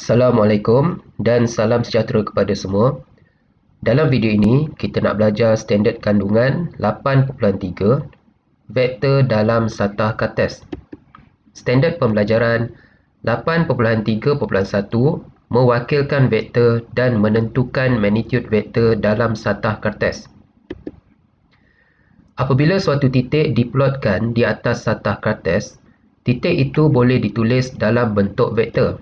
Assalamualaikum dan salam sejahtera kepada semua. Dalam video ini, kita nak belajar standard kandungan 8.3 vektor dalam satah Cartesian. Standard pembelajaran 8.3.1 mewakilkan vektor dan menentukan magnitude vektor dalam satah Cartesian. Apabila suatu titik diplotkan di atas satah Cartesian, titik itu boleh ditulis dalam bentuk vektor.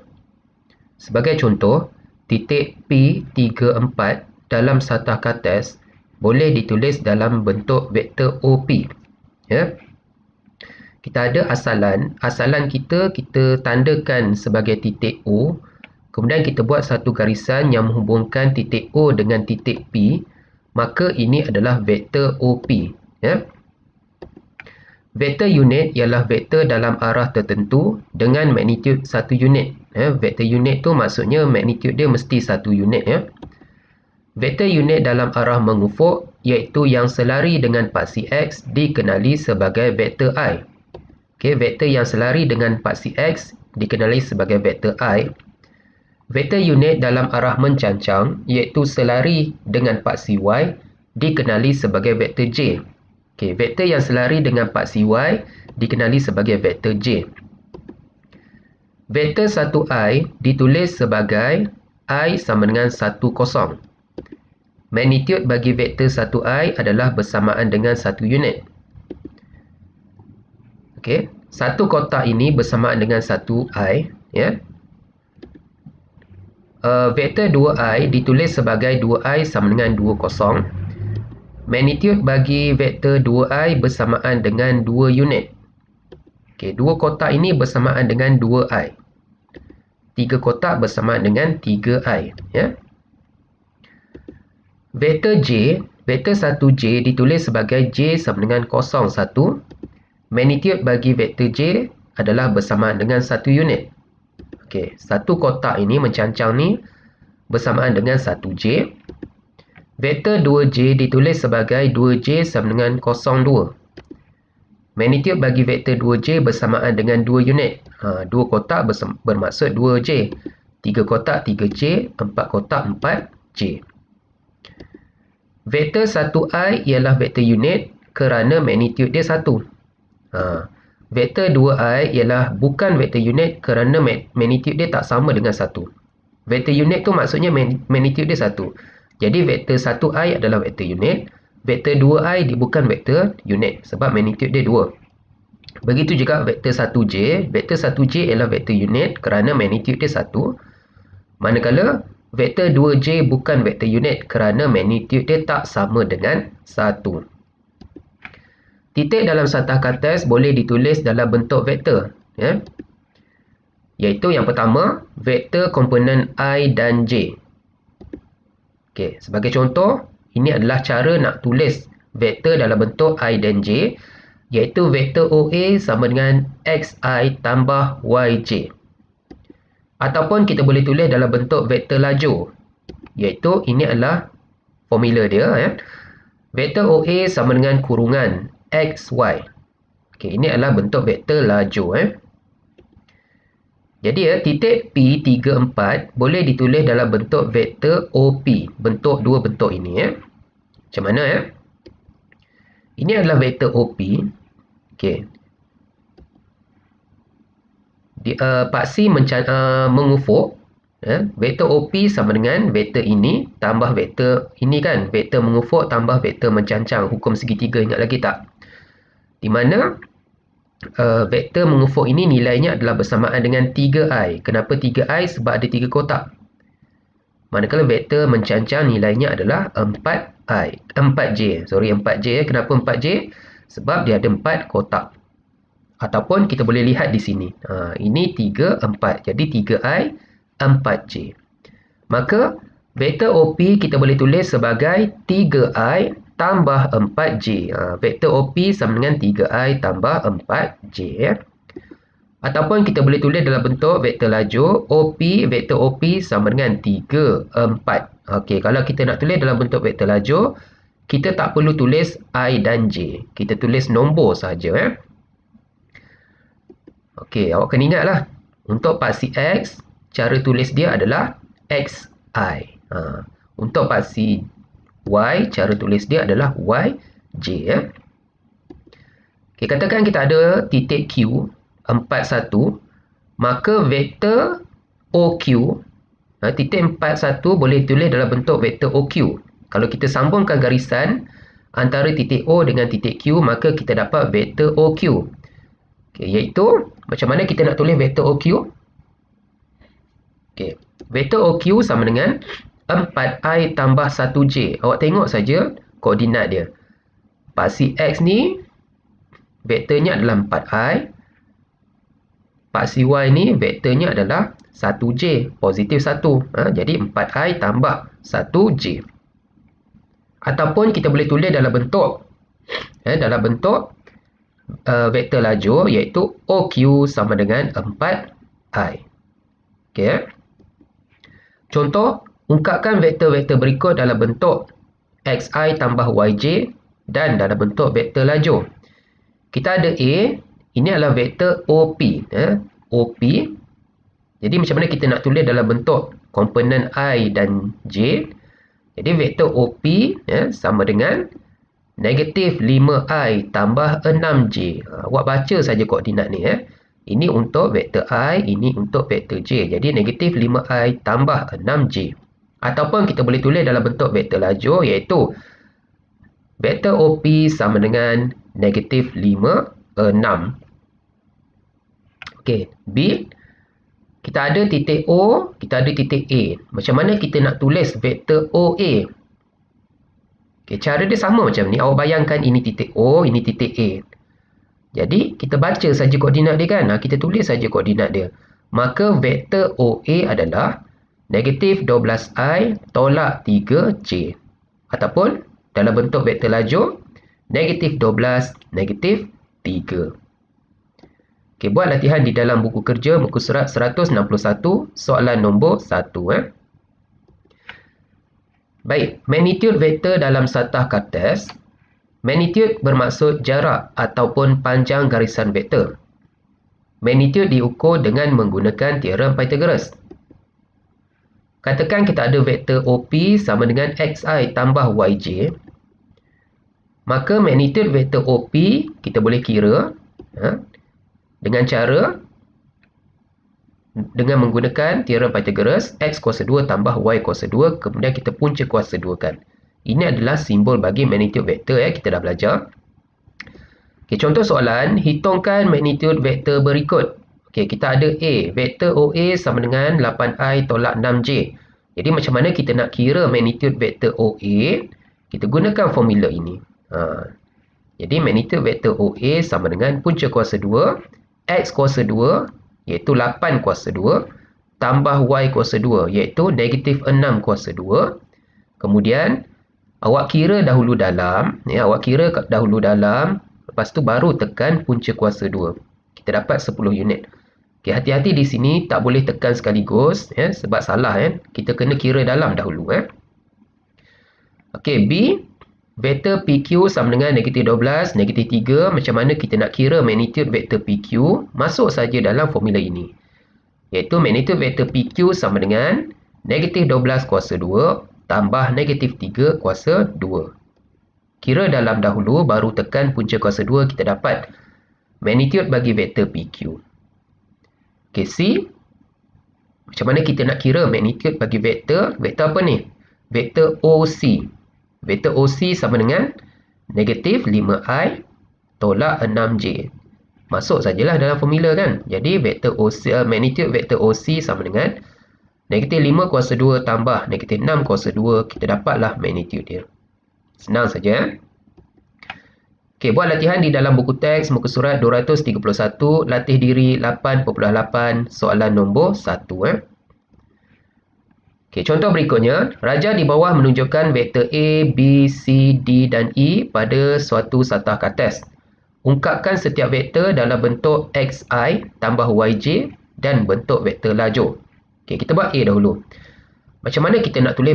Sebagai contoh, titik P34 dalam satah Cartesian boleh ditulis dalam bentuk vektor OP. Ya. Kita ada asalan. Asalan kita tandakan sebagai titik O. Kemudian kita buat satu garisan yang menghubungkan titik O dengan titik P. Maka ini adalah vektor OP. Ya. Vektor unit ialah vektor dalam arah tertentu dengan magnitude 1 unit. Vektor unit tu maksudnya magnitude dia mesti 1 unit. Ya. Vektor unit dalam arah mengufuk iaitu yang selari dengan paksi X dikenali sebagai vektor I. Okay, vektor yang selari dengan paksi X dikenali sebagai vektor I. Vektor unit dalam arah mencancang iaitu selari dengan paksi Y dikenali sebagai vektor J. Okay, vektor yang selari dengan paksi Y dikenali sebagai vektor J. Vektor 1i ditulis sebagai I sama dengan 10. Magnitude bagi vektor 1i adalah bersamaan dengan 1 unit. Okey, satu kotak ini bersamaan dengan 1i, ya. Vektor 2i ditulis sebagai 2i sama dengan 20. Magnitude bagi vektor 2i bersamaan dengan 2 unit. Okey, dua kotak ini bersamaan dengan 2i. Tiga kotak bersamaan dengan 3i, ya. Vektor J, vektor 1j ditulis sebagai j sama dengan 01. Magnitude bagi vektor J adalah bersamaan dengan 1 unit. Okey, satu kotak ini mencancang ni bersamaan dengan 1j. Vektor 2j ditulis sebagai 2j sama dengan 02. Magnitude bagi vektor 2j bersamaan dengan 2 unit. Dua kotak bermaksud 2j. Tiga kotak 3j, empat kotak 4j. Vektor 1i ialah vektor unit kerana magnitude dia 1. Vektor 2i ialah bukan vektor unit kerana magnitude dia tak sama dengan 1. Vektor unit tu maksudnya magnitude dia 1. Jadi vektor 1i adalah vektor unit. Vektor 2i dia bukan vektor unit sebab magnitude dia 2. Begitu juga vektor 1j. Vektor 1j ialah vektor unit kerana magnitude dia 1. Manakala vektor 2j bukan vektor unit kerana magnitude dia tak sama dengan 1. Titik dalam satah Cartesian boleh ditulis dalam bentuk vektor. Ya. Iaitu yang pertama, vektor komponen I dan J. Okey, sebagai contoh, ini adalah cara nak tulis vektor dalam bentuk I dan J, iaitu vektor OA sama dengan XI tambah YJ. Ataupun kita boleh tulis dalam bentuk vektor lajur, iaitu ini adalah formula dia. Ya. Vektor OA sama dengan kurungan XY. Okey, ini adalah bentuk vektor lajur. Jadi titik P34 boleh ditulis dalam bentuk vektor OP. Bentuk dua bentuk ini. Macam mana? Ini adalah vektor OP. Okey. Paksi mengufuk. Vektor OP sama dengan vektor ini tambah vektor ini kan. Vektor mengufuk tambah vektor mencancang. Hukum segitiga, ingat lagi tak? Di mana vektor mengufuk ini nilainya adalah bersamaan dengan 3i. Kenapa 3i? Sebab ada 3 kotak. Manakala vektor mencancang nilainya adalah 4j. Kenapa 4j? Sebab dia ada 4 kotak. Ataupun kita boleh lihat di sini. Ini 3, 4. Jadi 3i, 4j. Maka vektor OP kita boleh tulis sebagai 3i tambah 4j. Vektor OP sama dengan 3i tambah 4j. Ataupun kita boleh tulis dalam bentuk vektor lajur. Vektor OP sama dengan 3, 4. Okey, kalau kita nak tulis dalam bentuk vektor lajur, kita tak perlu tulis I dan J. Kita tulis nombor sahaja. Okey, awak kena ingatlah. Untuk paksi X, cara tulis dia adalah xi. Untuk paksi y, cara tulis dia adalah yj. Okay, katakan kita ada titik Q 41, maka vektor OQ, titik 41 boleh tulis dalam bentuk vektor OQ. Kalau kita sambungkan garisan antara titik O dengan titik Q, maka kita dapat vektor OQ. Okay, iaitu, macam mana kita nak tulis vektor OQ? Okay, vektor OQ sama dengan 4i tambah 1j. Awak tengok saja koordinat dia. Paksi X ni, vektornya adalah 4i. Paksi Y ni, vektornya adalah 1j, positif 1. Jadi 4i tambah 1j. Ataupun kita boleh tulis dalam bentuk vektor lajur, iaitu OQ sama dengan 4i. Okay. Contoh, ungkapkan vektor-vektor berikut dalam bentuk xi tambah yj dan dalam bentuk vektor lajur. Kita ada A, ini adalah vektor OP. OP. Jadi macam mana kita nak tulis dalam bentuk komponen I dan J? Jadi vektor OP sama dengan negatif 5i tambah 6j. Awak baca saja koordinat ni. Ini untuk vektor I, ini untuk vektor J. Jadi negatif 5i tambah 6j. Ataupun kita boleh tulis dalam bentuk vektor lajur, iaitu vektor OP sama dengan negatif 5, 6. Okey, B. Kita ada titik O, kita ada titik A. Macam mana kita nak tulis vektor OA? Okey, cara dia sama macam ni. Awak bayangkan ini titik O, ini titik A. Jadi, kita baca saja koordinat dia kan. Kita tulis saja koordinat dia. Maka vektor OA adalah negatif 12i tolak 3j. Ataupun dalam bentuk vektor lajur, negatif 12, negatif 3. Okey, buat latihan di dalam buku kerja muka surat 161, soalan nombor 1. Baik, magnitude vektor dalam satah kartes. Magnitude bermaksud jarak ataupun panjang garisan vektor. Magnitude diukur dengan menggunakan teorem Pythagoras. Katakan kita ada vektor OP sama dengan xi tambah yj. Maka magnitude vektor OP kita boleh kira dengan cara dengan menggunakan teorem Pythagoras, x kuasa 2 tambah y kuasa 2, kemudian kita punca kuasa 2 kan. Ini adalah simbol bagi magnitude vektor kita dah belajar. Okay, contoh soalan, hitungkan magnitude vektor berikut. Okay, kita ada A, vektor OA sama dengan 8i tolak 6j. Jadi macam mana kita nak kira magnitude vektor OA? Kita gunakan formula ini. Jadi magnitude vektor OA sama dengan punca kuasa 2, x kuasa 2, iaitu 8 kuasa 2, tambah y kuasa 2, iaitu negatif 6 kuasa 2. Kemudian, awak kira dahulu dalam, lepas tu baru tekan punca kuasa 2. Kita dapat 10 unit. Okay, hati-hati di sini, tak boleh tekan sekaligus, sebab salah. Kita kena kira dalam dahulu. Okay, B, vektor PQ sama dengan negatif 12, negatif 3. Macam mana kita nak kira magnitude vektor PQ? Masuk saja dalam formula ini. Iaitu magnitude vektor PQ sama dengan negatif 12 kuasa 2 tambah negatif 3 kuasa 2. Kira dalam dahulu, baru tekan punca kuasa 2, kita dapat magnitude bagi vektor PQ. Okay, C. Macam mana kita nak kira magnitude bagi vektor? Vektor apa ni? Vektor OC. Vektor OC sama dengan negatif 5i tolak 6j. Masuk sajalah dalam formula kan. Jadi vektor OC, magnitude vektor OC sama dengan negatif 5 kuasa 2 tambah negatif 6 kuasa 2. Kita dapatlah magnitude dia. Senang saja. Okey, buat latihan di dalam buku teks muka surat 231, latih diri 8.8, soalan nombor 1. Okey, contoh berikutnya. Raja di bawah menunjukkan vektor A, B, C, D dan E pada suatu satah kartes. Ungkapkan setiap vektor dalam bentuk xi tambah yj dan bentuk vektor lajur. Okay, kita buat A dahulu. Macam mana kita nak tulis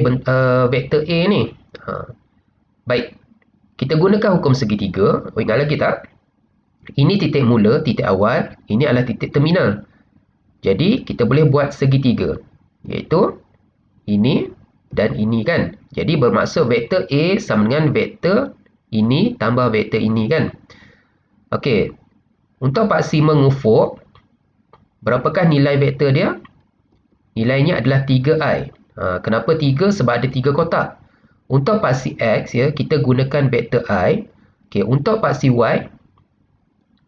vektor A ni? Baik. Kita gunakan hukum segitiga. Ingat lagi tak? Ini titik mula, titik awal. Ini adalah titik terminal. Jadi kita boleh buat segitiga, iaitu ini dan ini kan. Jadi bermaksud vektor A sama dengan vektor ini tambah vektor ini kan. Okey. Untuk paksi mengufuk, berapakah nilai vektor dia? Nilainya adalah 3i. Kenapa 3? Sebab ada 3 kotak. Untuk paksi X, ya, kita gunakan vektor i. Okey, untuk paksi Y,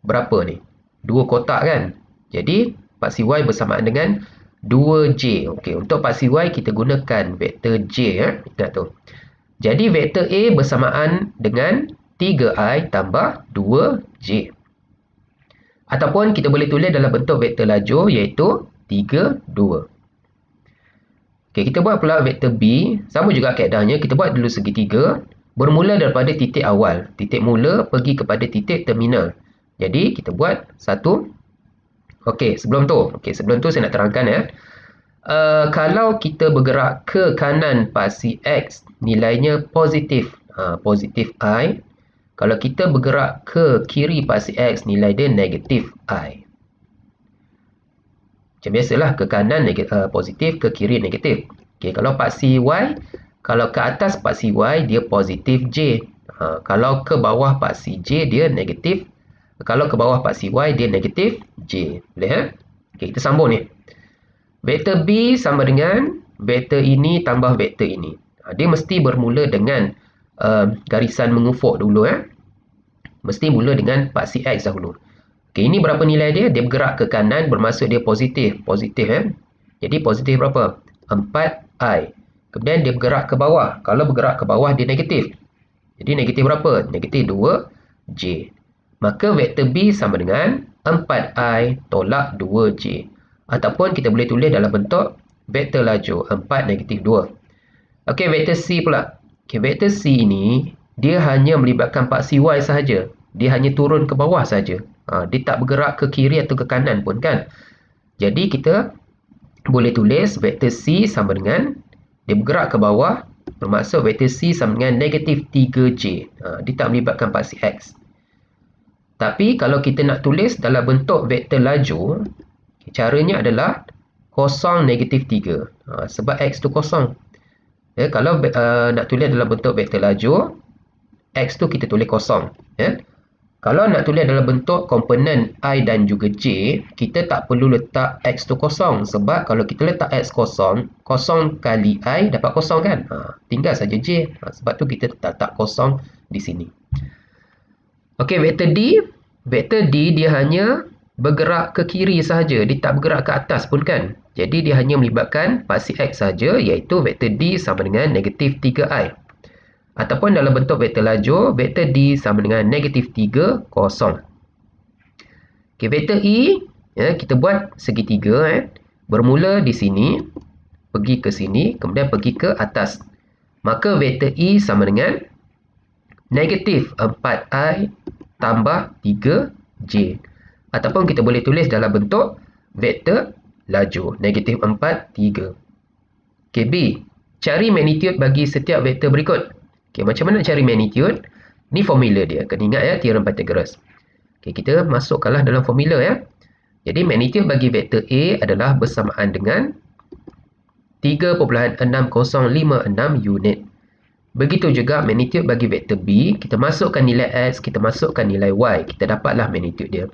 berapa ni? 2 kotak kan? Jadi, paksi Y bersamaan dengan 2J. Okey, untuk paksi Y, kita gunakan vektor J. Ya? Ingat tu. Jadi, vektor A bersamaan dengan 3i tambah 2J. Ataupun kita boleh tulis dalam bentuk vektor lajur, iaitu 3, 2. Okey, kita buat pula vektor B. Sama juga kaedahnya, kita buat dulu segitiga. Bermula daripada titik awal. Titik mula pergi kepada titik terminal. Jadi, kita buat satu. Okey, sebelum tu saya nak terangkan ya. Kalau kita bergerak ke kanan paksi X, nilainya positif. Positif I. Kalau kita bergerak ke kiri paksi X, nilai dia negatif I. Macam biasalah, ke kanan positif, ke kiri negatif. Okey, kalau paksi Y, kalau ke atas paksi Y, dia positif J. Kalau ke bawah paksi J, dia negatif. Kalau ke bawah paksi Y, dia negatif J. Boleh ya? Okey, kita sambung ni. Vektor B sama dengan vektor ini tambah vektor ini. Dia mesti bermula dengan garisan mengufuk dulu ya. Mesti mula dengan paksi X dahulu. Okey, ini berapa nilai dia? Dia bergerak ke kanan, bermaksud dia positif. Positif ya. Jadi positif berapa? 4i. Kemudian dia bergerak ke bawah. Kalau bergerak ke bawah dia negatif. Jadi negatif berapa? Negatif 2J. Maka vektor B sama dengan 4i tolak 2J. Ataupun kita boleh tulis dalam bentuk vektor lajur 4 negatif 2. Okey, vektor C pula. Okey, vektor C ini dia hanya melibatkan paksi Y sahaja. Dia hanya turun ke bawah sahaja. Dia tak bergerak ke kiri atau ke kanan pun kan. Jadi kita boleh tulis vektor C sama dengan dia bergerak ke bawah. Bermaksud vektor C sama dengan negatif 3J. Dia tak melibatkan paksi X. Tapi kalau kita nak tulis dalam bentuk vektor lajur, caranya adalah kosong negatif 3. Sebab X tu kosong. Ya, kalau nak tulis dalam bentuk vektor lajur, X tu kita tulis kosong. Ya. Kalau nak tulis dalam bentuk komponen I dan juga J, kita tak perlu letak X tu kosong. Sebab kalau kita letak X kosong, kosong kali I dapat kosong kan? Tinggal saja J. Sebab tu kita letak kosong di sini. Okey, vektor D. Vektor D dia hanya bergerak ke kiri sahaja. Dia tak bergerak ke atas pun kan? Jadi dia hanya melibatkan paksi X sahaja, iaitu vektor D sama dengan negatif 3i. Ataupun dalam bentuk vektor lajur, vektor D sama dengan negatif 3, kosong. Okey, vektor E, ya, kita buat segitiga. Bermula di sini, pergi ke sini, kemudian pergi ke atas. Maka vektor E sama dengan negatif 4i tambah 3J. Ataupun kita boleh tulis dalam bentuk vektor lajur, negatif 4, 3. Okey, B. Cari magnitude bagi setiap vektor berikut. Okey, macam mana nak cari magnitude? Ni formula dia. Kena ingat ya, teorem Pythagoras. Okey, kita masukkanlah dalam formula ya. Jadi magnitude bagi vektor A adalah bersamaan dengan 3.6056 unit. Begitu juga magnitude bagi vektor B, kita masukkan nilai X, kita masukkan nilai Y, kita dapatlah magnitude dia.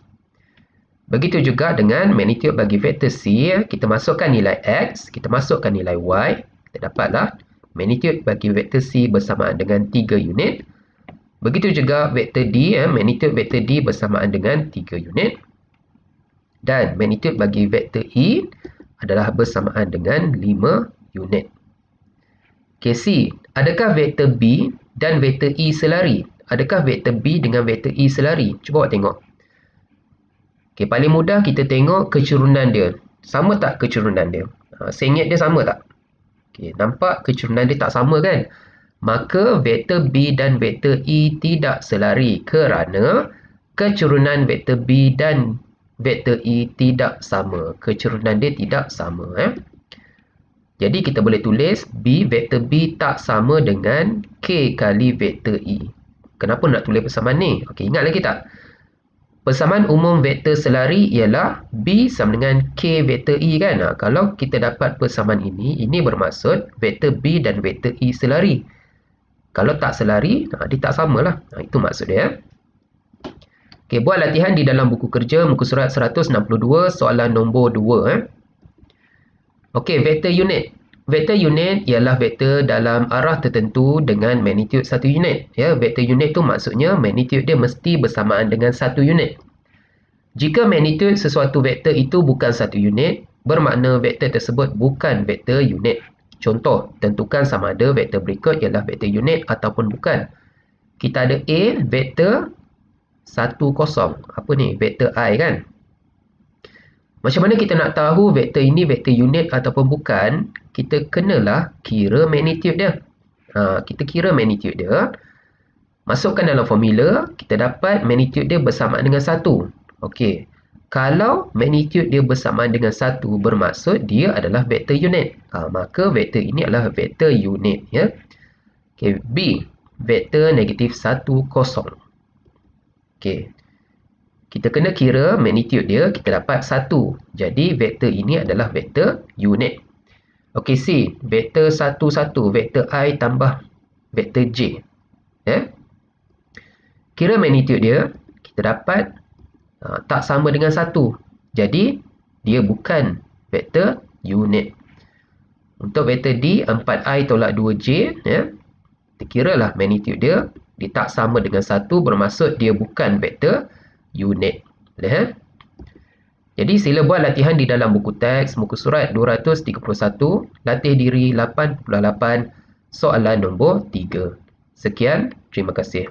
Begitu juga dengan magnitude bagi vektor C, kita masukkan nilai X, kita masukkan nilai Y, kita dapatlah magnitude bagi vektor C bersamaan dengan 3 unit. Begitu juga vektor D, magnitude vektor D bersamaan dengan 3 unit. Dan magnitude bagi vektor E adalah bersamaan dengan 5 unit. Okey, C. Adakah vektor B dan vektor E selari? Adakah vektor B dengan vektor E selari? Cuba awak tengok. Okey, paling mudah kita tengok kecurunan dia. Sama tak kecurunan dia? Sengit dia sama tak? Okey, nampak kecurunan dia tak sama kan? Maka vektor B dan vektor E tidak selari kerana kecurunan vektor B dan vektor E tidak sama. Kecurunan dia tidak sama. Jadi kita boleh tulis B, vektor B tak sama dengan K kali vektor E. Kenapa nak tulis persamaan ni? Okey, ingat lagi tak? Persamaan umum vektor selari ialah B sama dengan K vektor E kan. Kalau kita dapat persamaan ini bermaksud vektor B dan vektor E selari. Kalau tak selari, dia tak samalah. Itu maksud dia. Okey, buat latihan di dalam buku kerja muka surat 162 soalan nombor 2. Okey, vektor unit. Vektor unit ialah vektor dalam arah tertentu dengan magnitude 1 unit. Ya, vektor unit tu maksudnya magnitude dia mesti bersamaan dengan 1 unit. Jika magnitude sesuatu vektor itu bukan 1 unit, bermakna vektor tersebut bukan vektor unit. Contoh, tentukan sama ada vektor berikut ialah vektor unit ataupun bukan. Kita ada A, vektor 1, 0. Apa ni? Vektor I kan? Macam mana kita nak tahu vektor ini vektor unit ataupun bukan? Kita kenalah kira magnitude dia. Kita kira magnitude dia. Masukkan dalam formula, kita dapat magnitude dia bersamaan dengan 1. Okey. Kalau magnitude dia bersamaan dengan 1 bermaksud dia adalah vektor unit. Maka vektor ini adalah vektor unit. Ya. Okey. B. Vektor negatif 1, 0. Okey. Kita kena kira magnitude dia, kita dapat 1. Jadi, vektor ini adalah vektor unit. Okey, C. Vektor 1, 1. Vektor I tambah vektor J. Ya. Kira magnitude dia, kita dapat tak sama dengan 1. Jadi, dia bukan vektor unit. Untuk vektor D, 4I tolak 2J. Ya. Kita kiralah magnitude dia, dia tak sama dengan 1 bermaksud dia bukan vektor unit. Boleh, Jadi sila buat latihan di dalam buku teks muka surat 231, latih diri 8.8, soalan nombor 3. Sekian, terima kasih.